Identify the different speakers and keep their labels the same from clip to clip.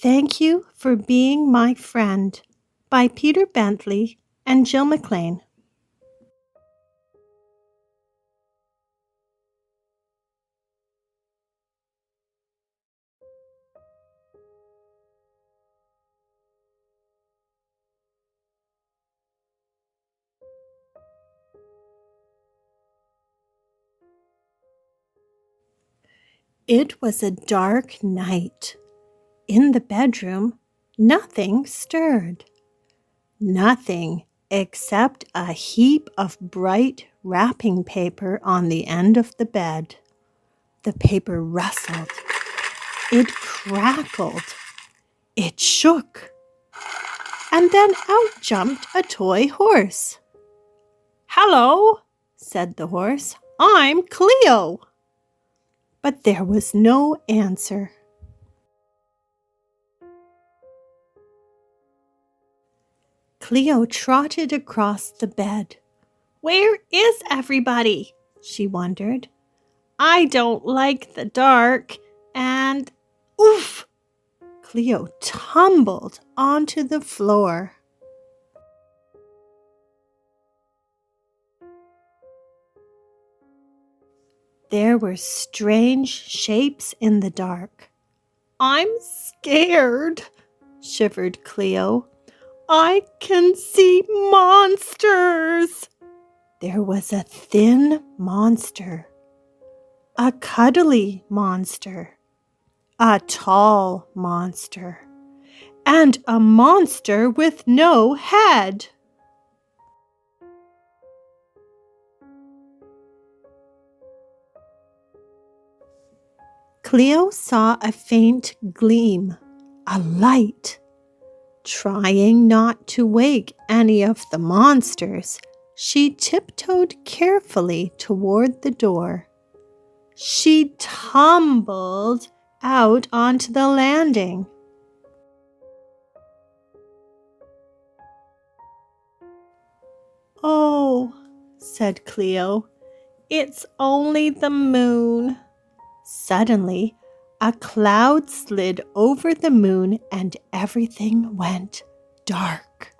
Speaker 1: Thank You for Being My Friend by Peter Bentley and Gill McLean. It was a dark night. In the bedroom, nothing stirred. Nothing except a heap of bright wrapping paper on the end of the bed. The paper rustled. It crackled. It shook. And then out jumped a toy horse. "Hello," said the horse. "I'm Cleo." But there was no answer. Cleo trotted across the bed. "Where is everybody?" she wondered. "I don't like the dark, and oof!" Cleo tumbled onto the floor. There were strange shapes in the dark. "I'm scared," shivered Cleo. "I can see monsters." There was a thin monster, a cuddly monster, a tall monster, and a monster with no head. Cleo saw a faint gleam, a light. Trying not to wake any of the monsters, she tiptoed carefully toward the door. She tumbled out onto the landing. "Oh," said Cleo, "it's only the moon." Suddenly, a cloud slid over the moon and everything went dark.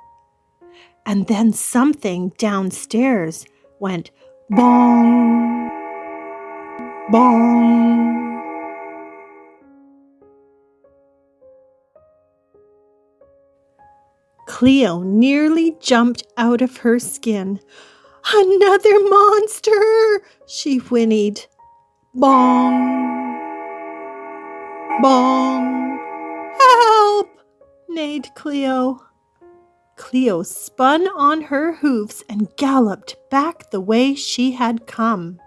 Speaker 1: And then something downstairs went bong, bong. Cleo nearly jumped out of her skin. "Another monster!" she whinnied. Bong, bong. "Help!" neighed Cleo. Cleo spun on her hoofs and galloped back the way she had come.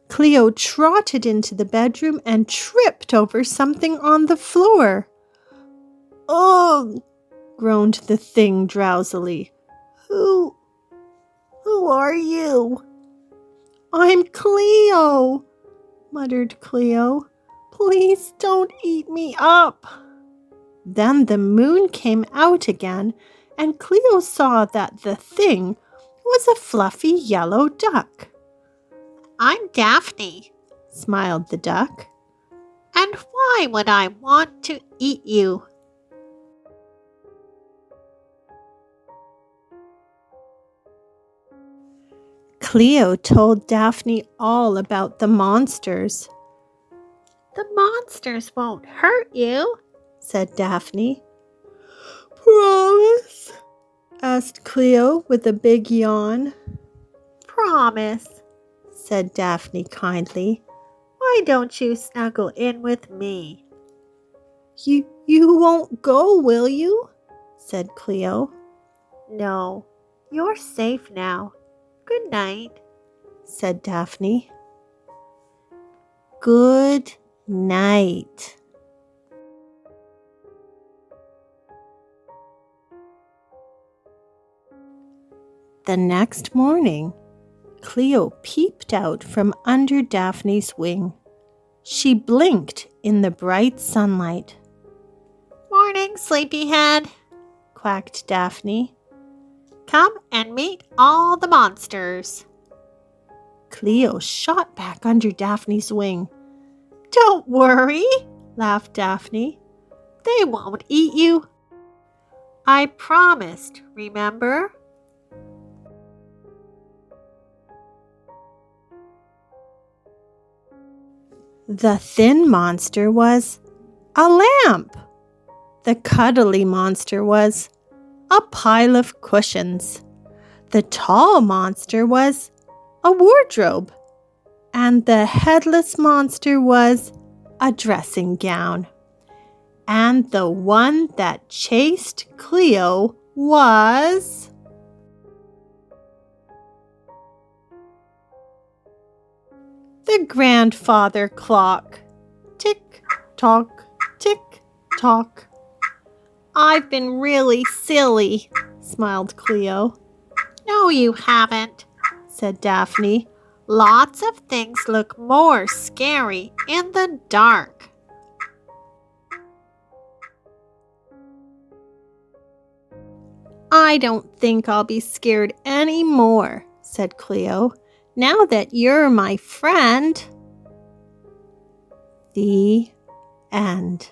Speaker 1: Cleo trotted into the bedroom and tripped over something on the floor. "Ugh!" groaned the thing drowsily. Who are you?" "I'm Cleo," muttered Cleo. "Please don't eat me up." Then the moon came out again, and Cleo saw that the thing was a fluffy yellow duck. "I'm Daphne," smiled the duck. "And why would I want to eat you?" Cleo told Daphne all about the monsters. "The monsters won't hurt you," said Daphne. "Promise?" asked Cleo with a big yawn. "Promise," said Daphne kindly. "Why don't you snuggle in with me?" You won't go, will you?" said Cleo. "No, you're safe now. Good night," said Daphne. Good night. The next morning, Cleo peeped out from under Daphne's wing. She blinked in the bright sunlight. "Morning, sleepyhead," quacked Daphne. "Come and meet all the monsters." Cleo shot back under Daphne's wing. Don't worry, laughed Daphne. They won't eat you. I promised, remember? The thin monster was a lamp. The cuddly monster was a pile of cushions. The tall monster was a wardrobe. And the headless monster was a dressing gown. And the one that chased Cleo was the grandfather clock. Tick, tock, tick, tock. I've been really silly, smiled Cleo. No, you haven't, said Daphne. Lots of things look more scary in the dark. I don't think I'll be scared anymore, said Cleo, now that you're my friend. The end.